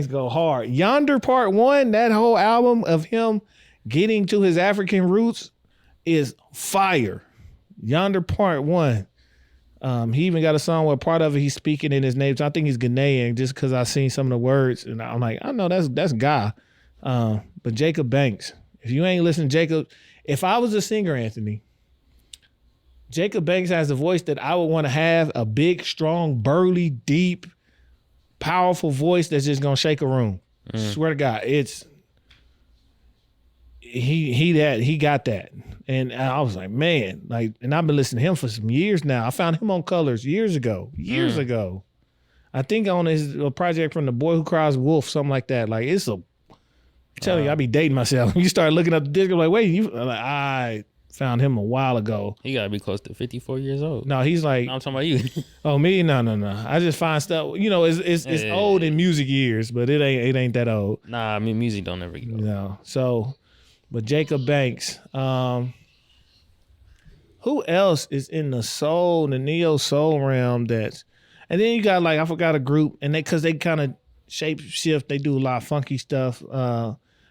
go hard. Yonder Part 1, that whole album of him getting to his African roots is fire. Yonder Part 1. He even got a song where part of it he's speaking in his name. I think he's Ghanaian just because I've seen some of the words. And I'm like, I know that's Guy. But Jacob Banks, if you ain't listening to Jacob, if I was a singer, Anthony, Jacob Banks has a voice that I would want to have, a big, strong, burly, deep, powerful voice that's just going to shake a room. Swear to God, he got that. And I was like, man, like, and I've been listening to him for some years now. I found him on Colors years ago. I think on his project from The Boy Who Cries Wolf, something like that. Like, it's I'm telling you, I be dating myself. You start looking up the disc, I'm like, wait, I found him a while ago. He gotta be close to 54 years old. No, he's like, I'm talking about you. Oh, me? No. I just find stuff. It's old in music years, but it ain't that old. Nah, I mean, music don't ever get old. No. So, but Jacob Banks. Who else is in the neo soul realm that's, and then you got like, I forgot a group, and cause they kind of shape shift, they do a lot of funky stuff.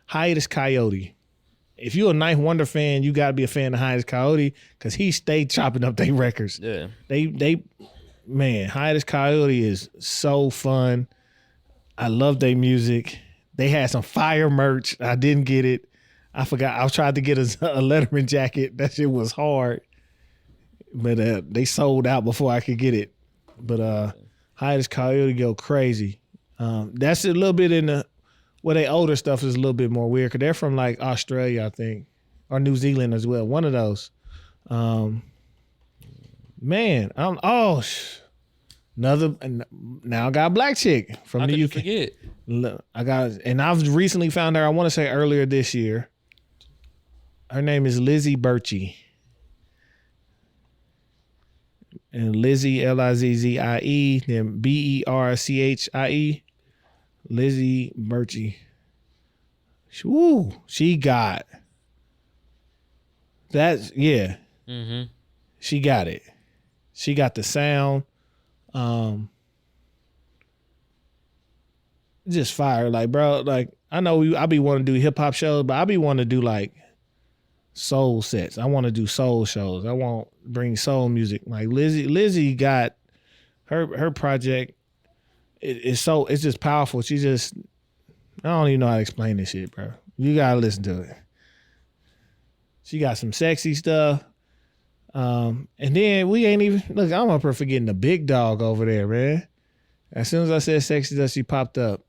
Hiatus Coyote. If you're a Ninth Wonder fan, you gotta be a fan of Hiatus Coyote, cause he stayed chopping up their records. Yeah. Man, Hiatus Coyote is so fun. I love their music. They had some fire merch. I didn't get it. I forgot. I tried to get a Letterman jacket. That shit was hard. But they sold out before I could get it. But Hiatus Coyote go crazy. That's a little bit in the, well, they older stuff is a little bit more weird because they're from like Australia, I think, or New Zealand as well. One of those. Man, now I got a black chick from How the could UK. you forget? And I've recently found her, I want to say earlier this year. Her name is Lizzie Birchie. And Lizzie, Lizzie, then Berchie. Lizzie Birchie. Woo, she got that. Yeah. Mm-hmm. She got it. She got the sound. Just fire. Like, bro, like, I know I be wanting to do hip hop shows, but I be wanting to do like soul sets. I want to do soul shows. I want to bring soul music. Like Lizzie got her project. It's just powerful. She just, I don't even know how to explain this shit, bro. You gotta listen to it. She got some sexy stuff. And then we ain't even, look, I'm up here forgetting the big dog over there, man. As soon as I said sexy stuff, she popped up.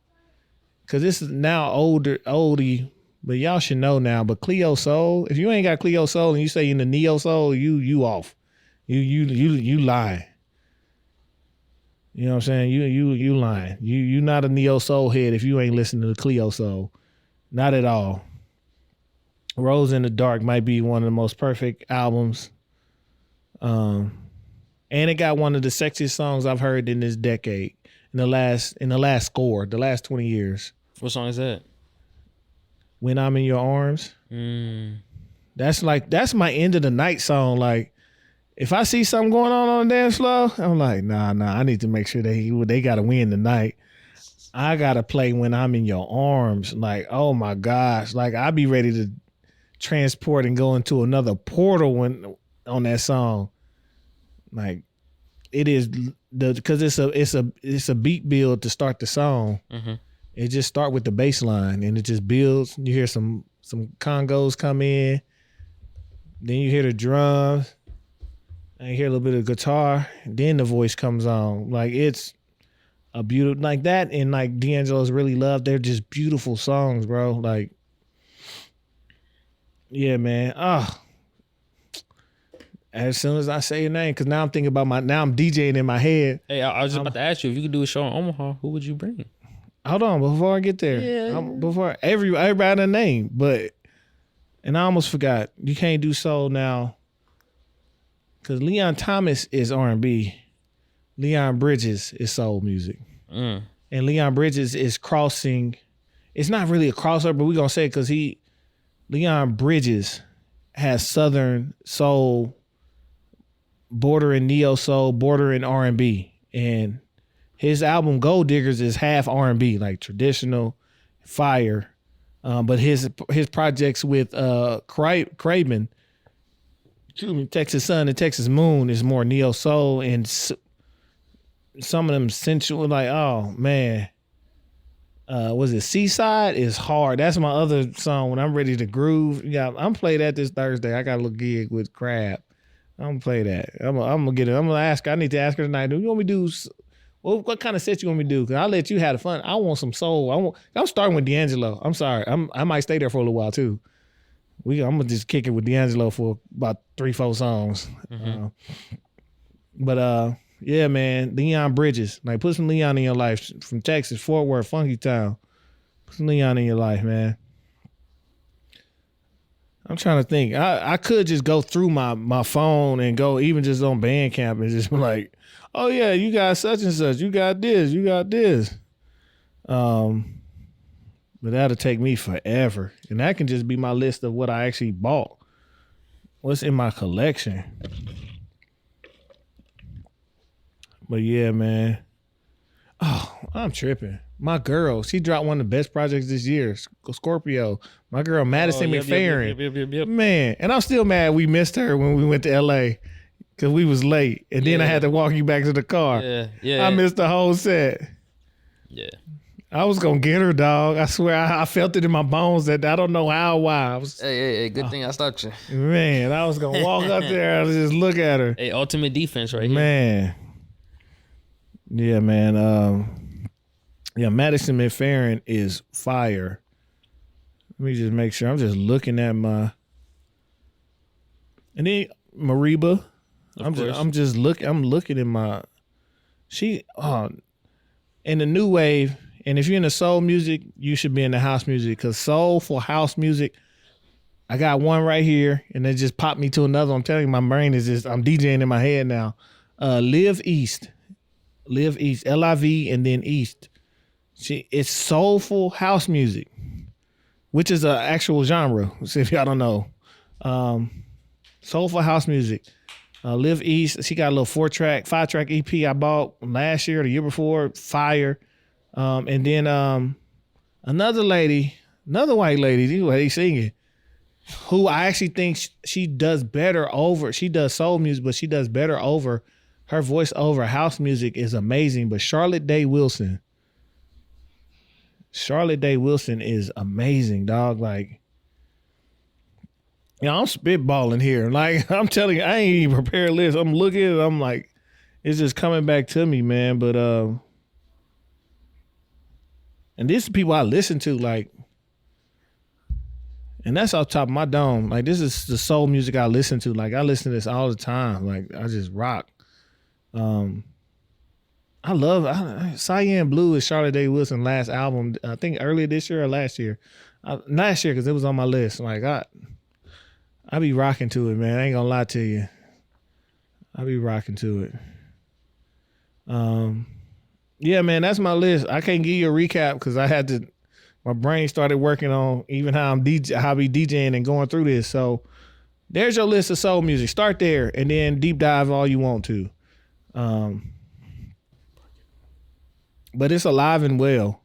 Cause this is now oldie, but y'all should know now. But Cleo Soul, if you ain't got Cleo Soul and you say you in the neo soul, you off. You lying. You know what I'm saying? You lying. You not a neo soul head if you ain't listening to Cleo Soul. Not at all. Rose in the Dark might be one of the most perfect albums. And it got one of the sexiest songs I've heard in this decade. In the last 20 years. What song is that? When I'm in Your Arms. That's my end of the night song. Like, if I see something going on the dance floor, I'm like, nah, I need to make sure they gotta win tonight. I gotta play When I'm in Your Arms. Like, oh my gosh. Like, I'd be ready to transport and go into another portal on that song. Like, it is because it's a beat build to start the song. Mm-hmm. It just start with the bass line and it just builds. You hear some congos come in, then you hear the drums, and you hear a little bit of guitar, and then the voice comes on. Like, it's a beautiful, like that, and like D'Angelo's Really Love. They're just beautiful songs, bro. Like, yeah, man. As soon as I say your name, because now I'm thinking about now I'm DJing in my head. Hey, I was just about to ask you, if you could do a show in Omaha, who would you bring? Hold on, before I get there. Yeah. Before everybody a name, and I almost forgot, you can't do soul now, because Leon Thomas is R&B. Leon Bridges is soul music. And Leon Bridges is crossing, it's not really a crossover, but we're going to say it because Leon Bridges has Southern soul, bordering neo soul, bordering R&B, and his album Gold Diggers is half R&B, like traditional, fire. But his projects with Craven, Texas Sun and Texas Moon is more neo soul, and some of them sensual. Like, oh man, was it Seaside? Is hard. That's my other song when I'm ready to groove. Yeah, I'm play that this Thursday. I got a little gig with Crab. I'm gonna play that. I'm gonna get it. I'm gonna ask her. I need to ask her tonight. Do you want me to do? What kind of set you want me to do? Because I'll let you have the fun. I want some soul. I'm starting with D'Angelo. I'm sorry. I might stay there for a little while too. I'm gonna just kick it with D'Angelo for about 3-4 songs. But yeah, man, Leon Bridges. Like, put some Leon in your life. From Texas, Fort Worth, Funky Town. Put some Leon in your life, man. I'm trying to think. I could just go through my phone and go even just on Bandcamp and just be like, oh yeah, you got such and such. You got this. You got this. But that'll take me forever. And that can just be my list of what I actually bought. What's in my collection. But yeah, man. Oh, I'm tripping. My girl, she dropped one of the best projects this year, Scorpio. My girl, Madison McFerrin. Yep. Man, and I'm still mad we missed her when we went to L.A. because we was late. And then I had to walk you back to the car. Yeah. I missed the whole set. Yeah. I was going to get her, dog. I swear, I felt it in my bones that I don't know how, why. Hey, good thing I stopped you. Man, I was going to walk up there and just look at her. Hey, ultimate defense right here. Man. Yeah, man. Yeah, Madison McFerrin is fire. Let me just make sure. I'm just looking at my... And then Mariba. I'm looking at my... In the new wave... And if you're into soul music, you should be into house music, because soulful house music, I got one right here, and it just popped me to another. I'm telling you, my brain is just, I'm DJing in my head now. Live East, L-I-V and then East. It's soulful house music, which is an actual genre, so if y'all don't know. Soulful house music. Live East, she got a little 5-track EP I bought last year or the year before, fire. And then another white lady, he's singing, who I actually think she does better over. She does soul music, but she does better over. Her voice over house music is amazing. But Charlotte Day Wilson is amazing, dog. Like, I'm spitballing here. Like, I'm telling you, I ain't even prepared a list. I'm looking at it, I'm like, it's just coming back to me, man. But and these are people I listen to, like, and that's off the top of my dome. Like, this is the soul music I listen to. Like, I listen to this all the time. Like, I just rock. I love Cyan Blue is Charlotte Day Wilson's last album. I think earlier this year or last year. Last year, because it was on my list. Like, I be rocking to it, man. I ain't gonna lie to you. I be rocking to it. Yeah, man, that's my list. I can't give you a recap because my brain started working on even how I be DJing and going through this. So there's your list of soul music. Start there and then deep dive all you want to. But it's alive and well.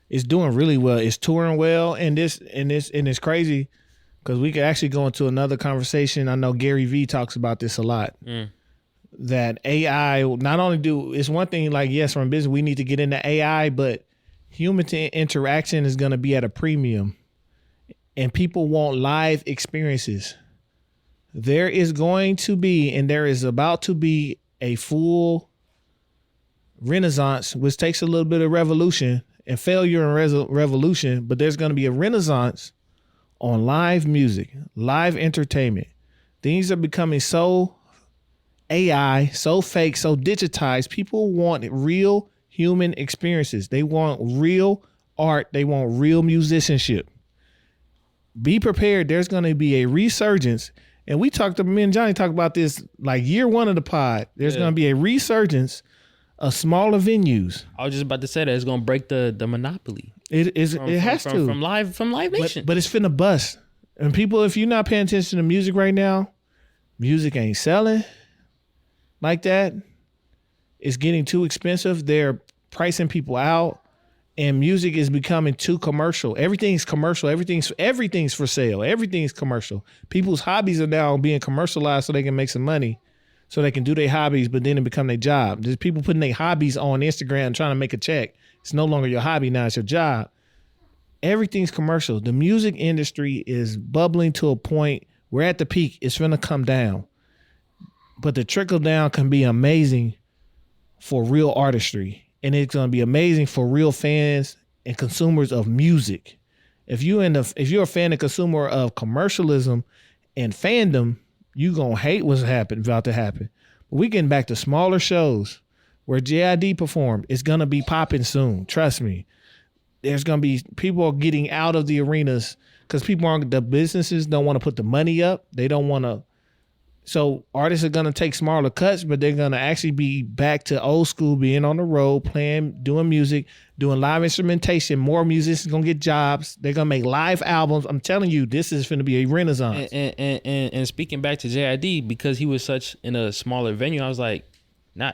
It's doing really well. It's touring well, and it's crazy because we could actually go into another conversation. I know Gary Vee talks about this a lot. That AI not only it's one thing, like, yes, from business, we need to get into AI, but human interaction is going to be at a premium, and people want live experiences. There is going to be, and there is about to be, a full renaissance, which takes a little bit of revolution and failure and revolution, but there's going to be a renaissance on live music, live entertainment. Things are becoming so AI, so fake, so digitized. People want real human experiences. They want real art. They want real musicianship. Be prepared. There's going to be a resurgence. And me and Johnny talked about this like year one of the pod. There's going to be a resurgence of smaller venues. I was just about to say that it's going to break the monopoly. It has to. From Live Nation. But it's finna bust. And people, if you're not paying attention to music right now, music ain't selling like that. It's getting too expensive. They're pricing people out, and music is becoming too commercial. Everything's commercial. Everything's for sale. Everything's commercial. People's hobbies are now being commercialized so they can make some money, so they can do their hobbies, but then it become their job. There's people putting their hobbies on Instagram trying to make a check. It's no longer your hobby now, it's your job. Everything's commercial. The music industry is bubbling to a point. We're at the peak. It's gonna come down. But the trickle down can be amazing for real artistry. And it's going to be amazing for real fans and consumers of music. if you're a fan and consumer of commercialism and fandom, you gonna hate what's about to happen. But we getting back to smaller shows where J.I.D. performed. It's gonna be popping soon. Trust me. There's gonna be people getting out of the arenas because the businesses don't want to put the money up. They don't want to. So artists are going to take smaller cuts, but they're going to actually be back to old school, being on the road, playing, doing music, doing live instrumentation. More musicians going to get jobs. They're going to make live albums. I'm telling you, this is going to be a renaissance. And speaking back to J.I.D., because he was such in a smaller venue, I was like,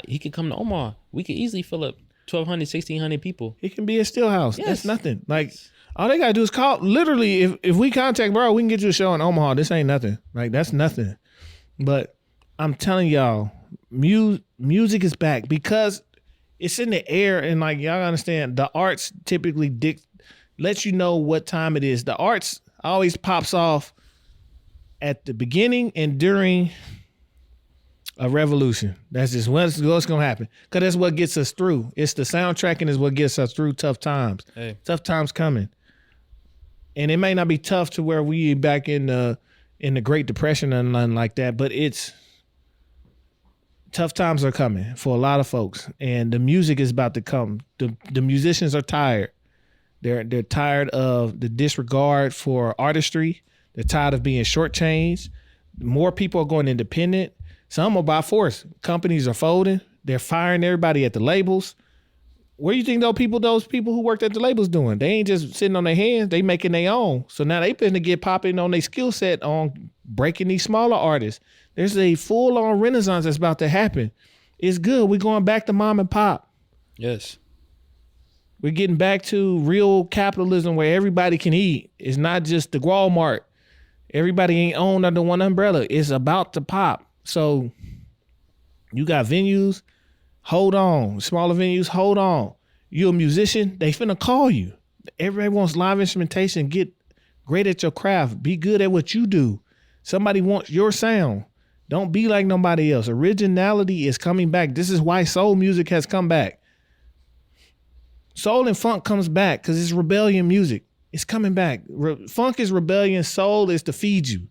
he could come to Omaha. We could easily fill up 1,200, 1,600 people. It can be a Stillhouse. Yes. That's nothing. Like, all they got to do is call. Literally, if we contact bro, we can get you a show in Omaha. This ain't nothing. Like, that's nothing. But I'm telling y'all, music is back because it's in the air, and like y'all understand, the arts typically lets you know what time it is. The arts always pops off at the beginning and during a revolution. That's just what's gonna happen. Cause that's what gets us through. It's the soundtracking is what gets us through tough times. Hey. Tough times coming, and it may not be tough to where we back in the Great Depression and nothing like that, but it's tough times are coming for a lot of folks, and the music is about to come. The musicians are tired. They're tired of the disregard for artistry. They're tired of being shortchanged. More people are going independent. Some are by force. Companies are folding. They're firing everybody at the labels. Where do you think those people who worked at the labels doing? They ain't just sitting on their hands. They making their own. So now they finna get popping on their skill set on breaking these smaller artists. There's a full-on renaissance that's about to happen. It's good. We're going back to mom and pop. Yes. We're getting back to real capitalism where everybody can eat. It's not just the Walmart. Everybody ain't owned under one umbrella. It's about to pop. So you got venues. Hold on. Smaller venues, hold on. You're a musician, they finna call you. Everybody wants live instrumentation. Get great at your craft. Be good at what you do. Somebody wants your sound. Don't be like nobody else. Originality is coming back. This is why soul music has come back. Soul and funk comes back because it's rebellion music. It's coming back. Funk is rebellion. Soul is to feed you.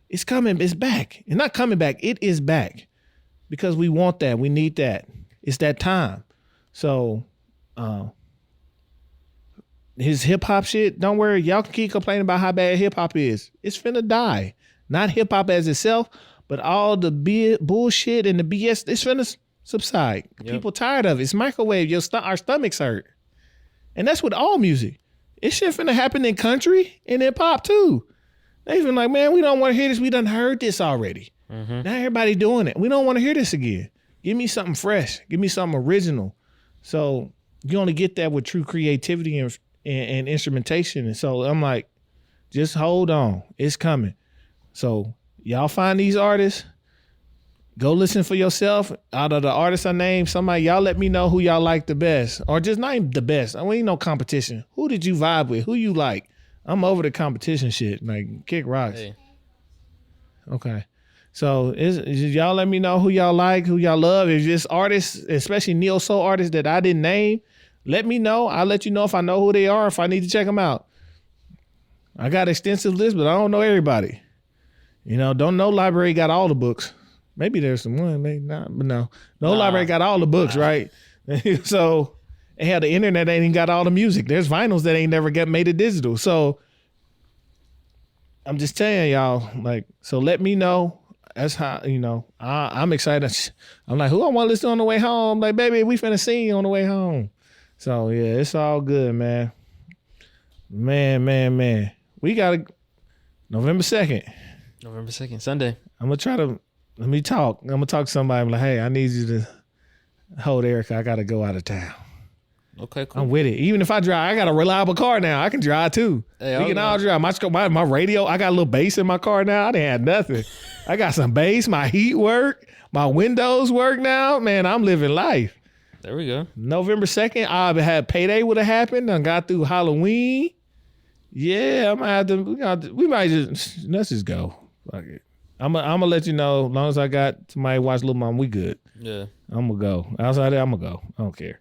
It's coming. It's back. It's not coming back. It is back because we want that. We need that. It's that time. So his hip hop shit, don't worry. Y'all can keep complaining about how bad hip hop is. It's finna die. Not hip hop as itself, but all the bullshit and the BS, it's finna subside. Yep. People tired of it. It's microwave. Our stomachs hurt. And that's with all music. It's shit finna happen in country and hip hop too. They even like, man, we don't want to hear this. We done heard this already. Mm-hmm. Now everybody doing it. We don't want to hear this again. Give me something fresh. Give me something original. So you only get that with true creativity and instrumentation. And so I'm like, just hold on. It's coming. So y'all find these artists. Go listen for yourself. Out of the artists I named, somebody, y'all let me know who y'all like the best. Or just not even the best. I ain't no competition. Who did you vibe with? Who you like? I'm over the competition shit. Like, kick rocks. Hey. Okay. So y'all let me know who y'all like, who y'all love. If it's artists, especially neo soul artists that I didn't name, let me know. I'll let you know if I know who they are, if I need to check them out. I got an extensive list, but I don't know everybody. You know, don't know library got all the books. Maybe there's some one, maybe not, but no. No library got all the books, right? So, the internet ain't even got all the music. There's vinyls that ain't never got made it digital. So, I'm just telling y'all, like, so let me know. That's how, you know, I'm excited. I'm like, who I want to listen on the way home? Like, baby, we finna sing you on the way home. So, yeah, it's all good, man. Man. We got November 2nd. November 2nd, Sunday. I'm going to try to, let me talk. I'm going to talk to somebody. I'm like, hey, I need you to hold Erica. I got to go out of town. Okay, cool. I'm with it. Even if I drive, I got a reliable car now. I can drive too. Hey, we can all drive. My radio, I got a little bass in my car now. I didn't have nothing. I got some bass. My heat work. My windows work now. Man, I'm living life. There we go. November 2nd, I had payday would have happened. I got through Halloween. Yeah, I might have to. We might just let's just go. Fuck it. I'm gonna let you know. As long as I got somebody watch Little Mom, we good. Yeah, I'm gonna go. Outside there, I'm gonna go. I don't care.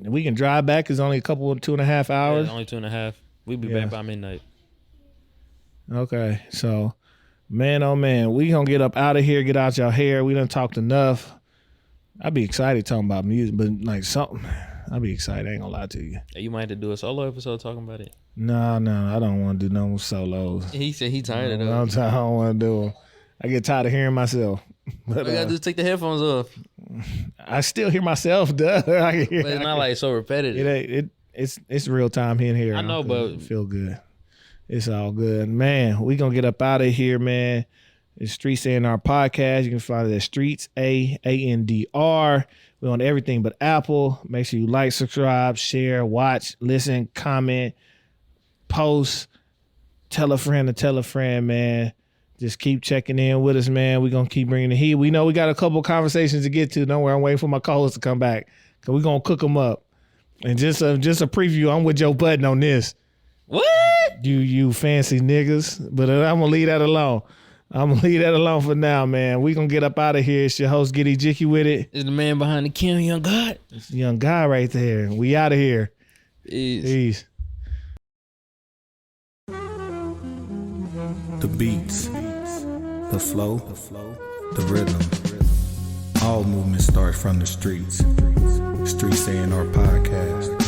We can drive back. It's only a couple, 2.5 hours. Yeah, only 2.5. We'll be back by midnight. Okay, so, man, oh, man, we going to get up out of here, get out your hair. We done talked enough. I'd be excited talking about music, but like something, I'd be excited. I ain't going to lie to you. Hey, you might have to do a solo episode talking about it. No, I don't want to do no solos. He said he tired of those. I don't want to do them. I get tired of hearing myself. But, all you got to do is take the headphones off. I still hear myself, duh. But it's not like so repetitive. It's real time in here. I know, but feel good. It's all good, man. We gonna get up out of here, man. It's Streets A&R Podcast. You can find it at Streets A&R. We're on everything but Apple. Make sure you like, subscribe, share, watch, listen, comment, post, tell a friend, man. Just keep checking in with us, man. We're gonna keep bringing the heat. We know we got a couple conversations to get to. Don't worry, I'm waiting for my co-host to come back because we're gonna cook them up. And just a preview. I'm with Joe Budden on this. What? You fancy niggas. But I'm going to leave that alone. I'm going to leave that alone for now, man. We going to get up out of here. It's your host, getEJIKEwithit. It's the man behind the camera, Young God. It's the young guy right there. We out of here. Peace. The beats, the flow, the rhythm. All movement starts from the streets. Streets A&R Podcast.